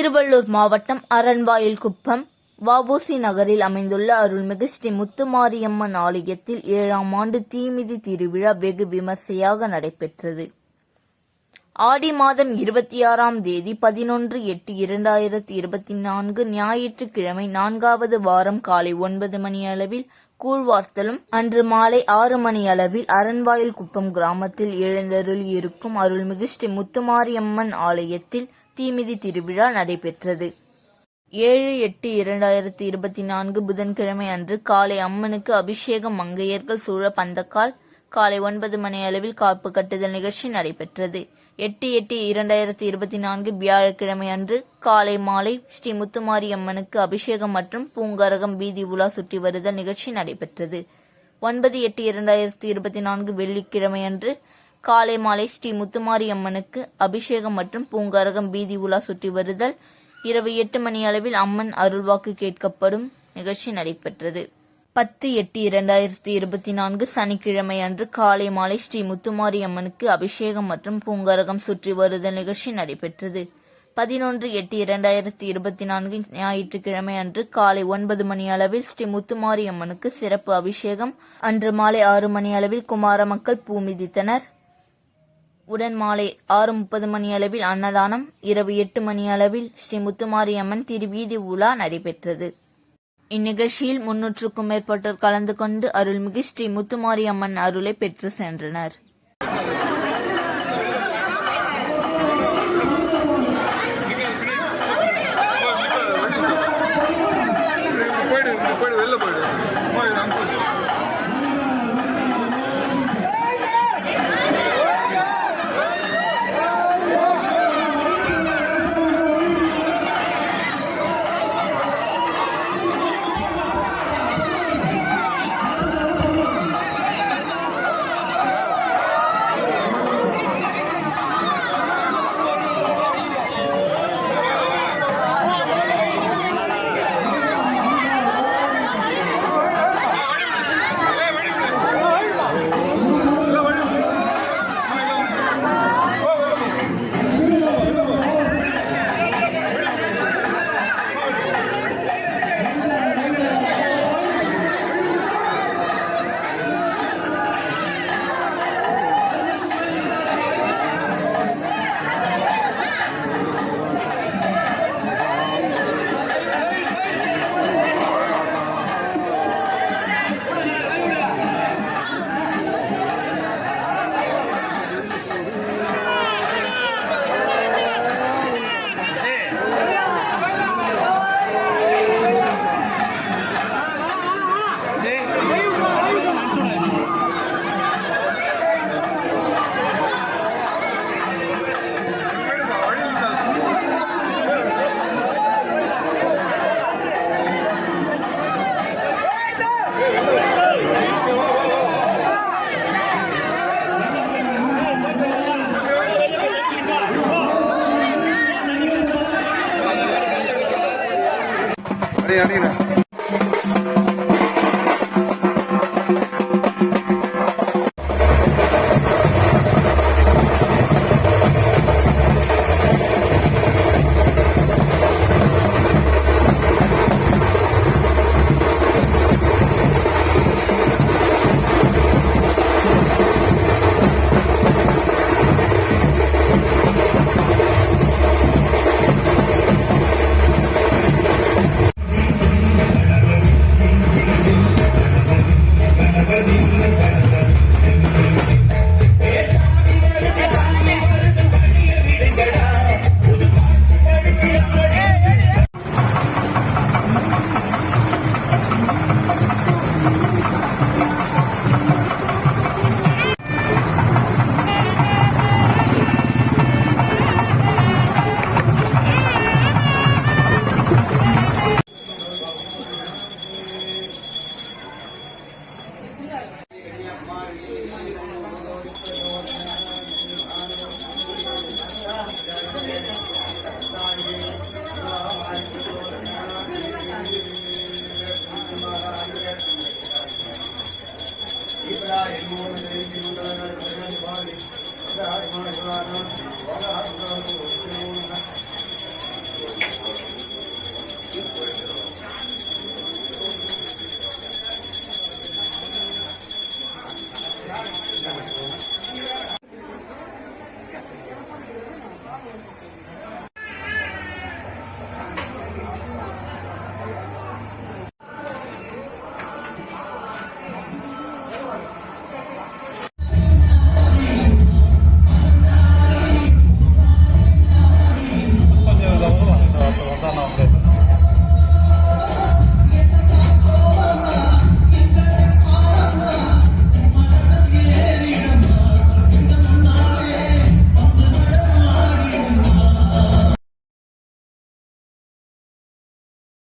திருவள்ளூர் மாவட்டம் அரண்வாயில்குப்பம் வ.உ.சி. நகரில் அமைந்துள்ள அருள்மிகு ஸ்ரீ முத்துமாரியம்மன் ஆலயத்தில் 7ஆம் ஆண்டு தீமிதி திருவிழா வெகு விமர்சையாக நடைபெற்றது. ஆடி மாதம் 26ஆம் தேதி 11/8/2024 ஞாயிற்றுக்கிழமை 4வது வாரம் காலை 9 மணி அளவில் கூழ்வார்த்தலும், அன்று மாலை 6 மணி அளவில் அரண்வாயில்குப்பம் கிராமத்தில் எழுந்தருளியிருக்கும் அருள்மிகு ஸ்ரீ முத்துமாரியம்மன் ஆலயத்தில் தீமிதி திருவிழா நடைபெற்றது. 7/8/2024 புதன்கிழமை அன்று காலை அம்மனுக்கு அபிஷேகம், மங்கையர்கள் சூழ பந்தக்கால். காலை 9 மணி அளவில் காப்பு கட்டுதல் நிகழ்ச்சி நடைபெற்றது. 8/8/2024 வியாழக்கிழமை அன்று காலை மாலை ஸ்ரீ முத்துமாரியம்மனுக்கு அபிஷேகம் மற்றும் பூங்கரகம் வீதி உலா சுற்றி வருதல் நிகழ்ச்சி நடைபெற்றது. 9/8/2024 வெள்ளிக்கிழமை அன்று காலை மாலை ஸ்ரீ முத்துமாரியம்மனுக்கு அபிஷேகம் மற்றும் பூங்கரகம் வீதி உலா சுற்றி வருதல். இரவு 8 மணி அளவில் அம்மன் அருள்வாக்கு கேட்கப்படும் நிகழ்ச்சி நடைபெற்றது. 10/8/2024 சனிக்கிழமை அன்று காலை மாலை ஸ்ரீ முத்துமாரியம்மனுக்கு அபிஷேகம் மற்றும் பூங்கரகம் சுற்றி வருதல் நிகழ்ச்சி நடைபெற்றது. 11/8/2024 ஞாயிற்றுக்கிழமை அன்று காலை 9 மணி அளவில் ஸ்ரீ முத்துமாரியம்மனுக்கு சிறப்பு அபிஷேகம். அன்று மாலை 6 மணி அளவில் குமார மக்கள் பூ மிதித்தனர். உடன் மாலை 6:30 மணி அளவில் அன்னதானம். இரவு 8 மணி அளவில் ஸ்ரீ முத்துமாரியம்மன் திருவீதி உலா நடைபெற்றது. இந்நிகழ்ச்சியில் 300க்கும் மேற்பட்டோர் கலந்து கொண்டு அருள்மிகு ஸ்ரீ முத்துமாரியம்மன் அருளை பெற்று சென்றனர். அடிக்கிறேன். Thank you.